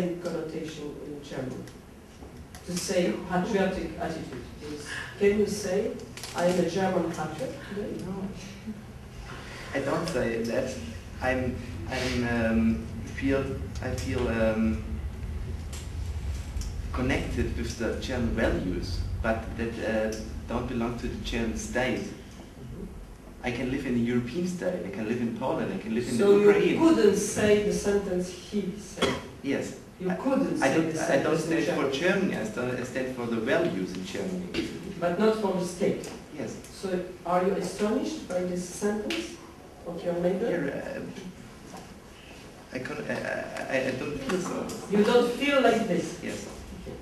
connotation in German. To say patriotic attitude is, can you say I am a German patriot today? No. I don't say that. I feel connected with the German values, but that don't belong to the German state. I can live in a European state, I can live in Poland, I can live in Ukraine. So you couldn't say the sentence he said? Yes. You couldn't say the sentence. I don't stand for Germany, I stand for the values in Germany. But not for the state? Yes. So are you astonished by this sentence of your neighbor? Yeah, I don't feel so. You don't feel like this? Yes. Okay.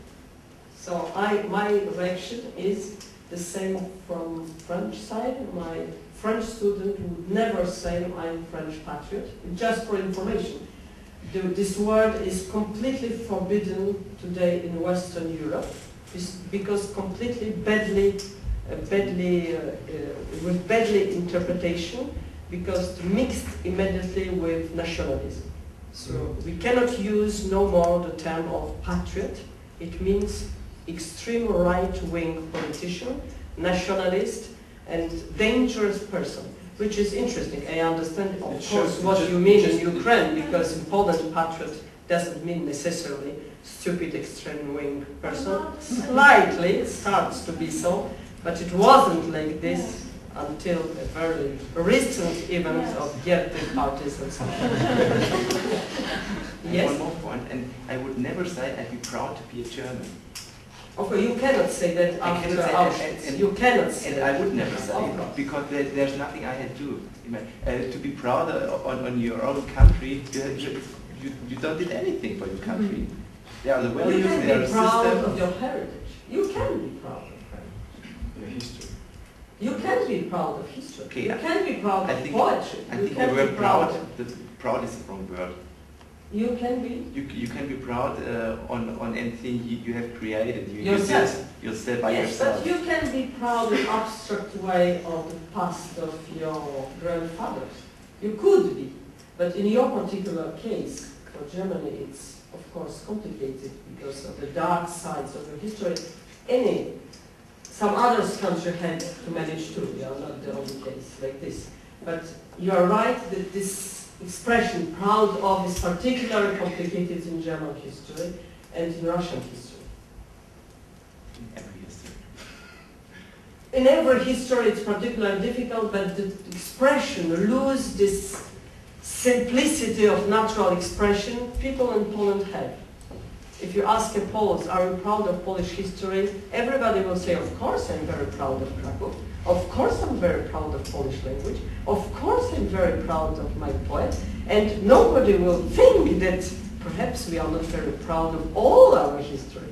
So my reaction is the same from French side. My French student would never say I'm French patriot, just for information. This word is completely forbidden today in Western Europe because completely with badly interpretation, because mixed immediately with nationalism. So we cannot use no more the term of patriot. It means extreme right-wing politician, nationalist, and dangerous person, which is interesting. I understand, of course, what you mean in Ukraine, because in Poland, patriot doesn't mean necessarily stupid extreme-wing person. Slightly, it starts to be so, but it wasn't like this until a very recent event of Gerte parties and so on. Yes? One more point, and I would never say I'd be proud to be a German. Okay, you cannot say that after Auschwitz. You cannot say that. And I would never say it, because there's nothing I had to do. To be proud on your own country, you don't do anything for your country. There are the values, there are the system. You can be proud of your heritage. You can be proud of heritage. Your history. You can be proud of history. Okay, you can be proud of poetry. I think the word proud is the wrong word. You can be? You can be proud on anything you have created. Yourself. Yourself by yes, yourself. But you can be proud in abstract way of the past of your grandfathers. You could be. But in your particular case, for Germany, it's of course complicated because of the dark sides of your history. Some other country had to manage too. You are not the only case like this. But you are right that this expression, proud of, is particularly complicated in German history and in Russian history. In every history. In every history it's particularly difficult, but the expression lose this simplicity of natural expression people in Poland have. If you ask a Poles, are you proud of Polish history? Everybody will say, of course I'm very proud of Krakow. Of course I'm very proud of Polish language. Of course I'm very proud of my poet. And nobody will think that perhaps we are not very proud of all our history.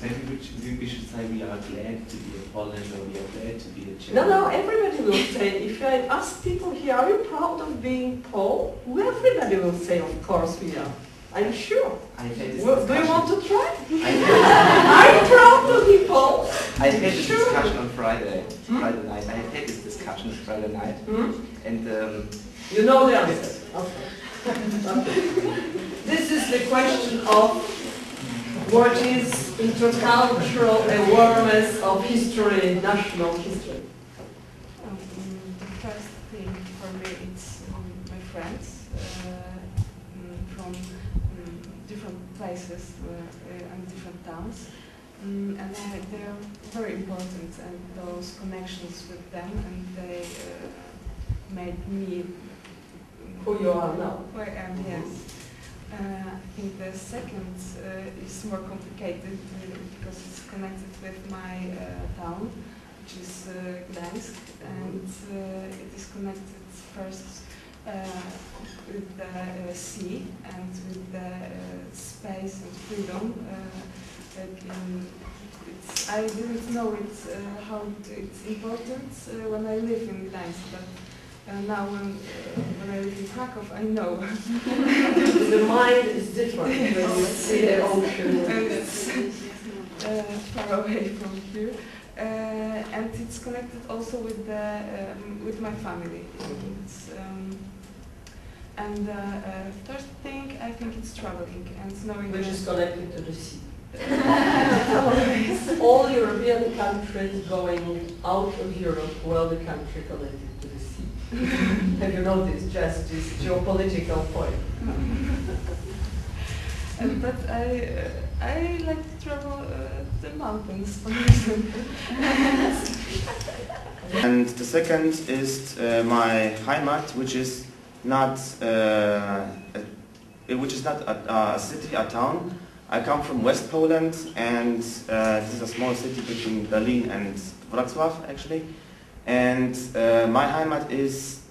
Maybe we should say we are glad to be a Polish or we are glad to be a German. No, everybody will say, if I ask people here, are you proud of being Pole? Everybody will say, of course we are. I'm sure. I had this do you want to try? Are you proud to be Pole? I had this discussion on Friday night. I had this discussion Friday night. And you know the answer. Okay. This is the question of what is intercultural awareness of history, national history. The first thing for me is my friends from different places and different towns, and they are very important, and those connections with them, and they made me who you are now. Who I am, yes. I think the second is more complicated because it's connected with my town, which is Gdańsk, and it is connected first with the sea and with the space and freedom. I didn't know how it's important when I live in Gdańsk, but now when I live in Krakow, I know. The mind is different when you see the ocean. And it's far away from here. And it's connected also with my family. And the third thing, I think it's traveling and knowing Which is connected to the sea. always. All European countries going out of Europe were the country connected to the sea. Have you noticed just this geopolitical point? But I like to travel the mountains, for example. And the second is my Heimat, which is not a city, a town. I come from West Poland, and this is a small city between Berlin and Wrocław, actually. And my Heimat is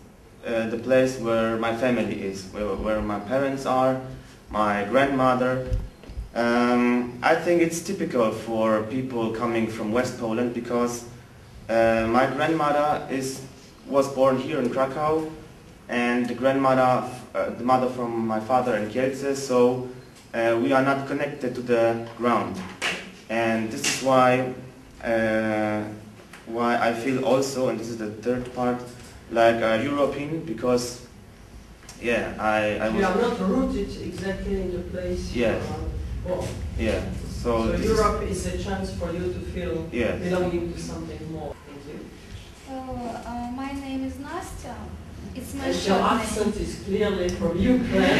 the place where my family is, where my parents are, my grandmother. I think it's typical for people coming from West Poland because my grandmother was born here in Krakow, and the mother from my father in Kielce, so we are not connected to the ground. And this is why I feel also, and this is the third part, like a European, because yeah, I was... You are not rooted exactly in the place you Yes. are born. Yeah, So Europe is a chance for you to feel Yes. belonging to something more. Thank you. My name is Nastya. It's my And your short name. accent is clearly from Ukraine.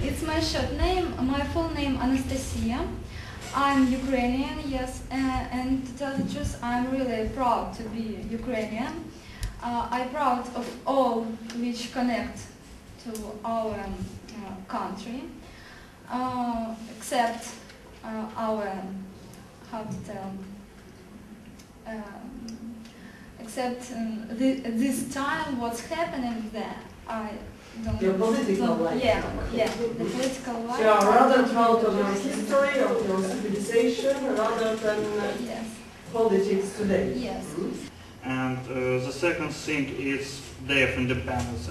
It's my short name. My full name Anastasia. I'm Ukrainian, yes, and to tell the truth, I'm really proud to be Ukrainian. I'm proud of all which connect to our country, except our, how to tell, except this time what's happening there. I don't Your political life. Yeah, the political life. So you are rather proud of your history, of your civilization, rather than Yes, politics today. yes. And the second thing is Day of Independence.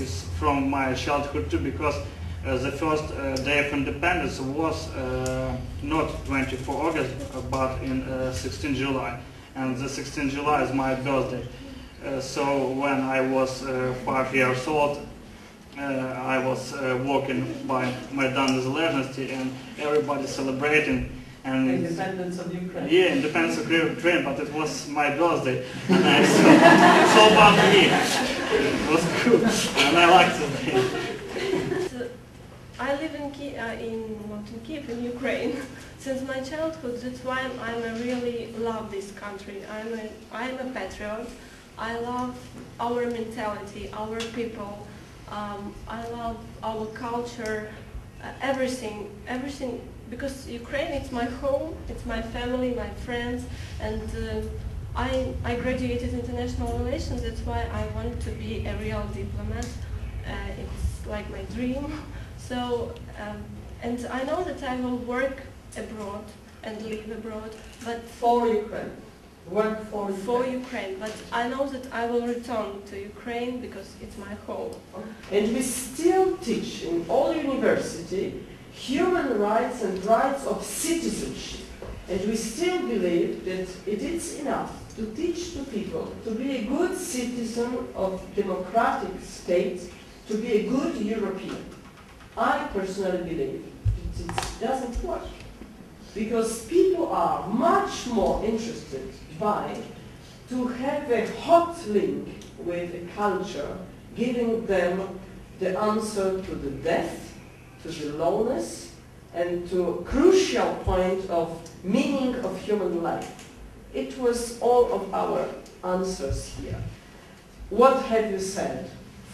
It's from my childhood too, because the first Day of Independence was not 24 August, but in 16 July. And the 16 July is my birthday. So when I was 5 years old, I was walking by Maidan Nезалежності, and everybody celebrating. And Independence of Ukraine. yeah, independence of Ukraine, but it was my birthday, and I it's all about me. It was cool, and I liked it. So, I live in Kiev, in Ukraine, since my childhood. That's why I really love this country. I'm a patriot. I love our mentality, our people. I love our culture, everything. Because Ukraine, it's my home, it's my family, my friends, and I graduated international relations. That's why I wanted to be a real diplomat. It's like my dream. So, and I know that I will work abroad and live abroad, but For Ukraine. Work for Ukraine. But I know that I will return to Ukraine because it's my home. And we still teach in all university human rights and rights of citizenship. And we still believe that it is enough to teach to people to be a good citizen of democratic states, to be a good European. I personally believe that it doesn't work. Because people are much more interested to have a hot link with a culture, giving them the answer to the death, to the loneliness, and to a crucial point of meaning of human life. It was all of our answers here. What have you said?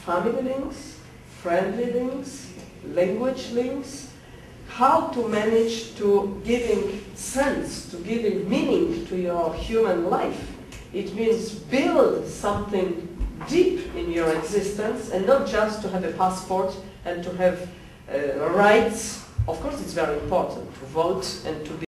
Family links, friendly links, language links, how to manage to giving sense, to giving meaning to your human life. It means build something deep in your existence and not just to have a passport and to have rights. Of course it's very important to vote and to be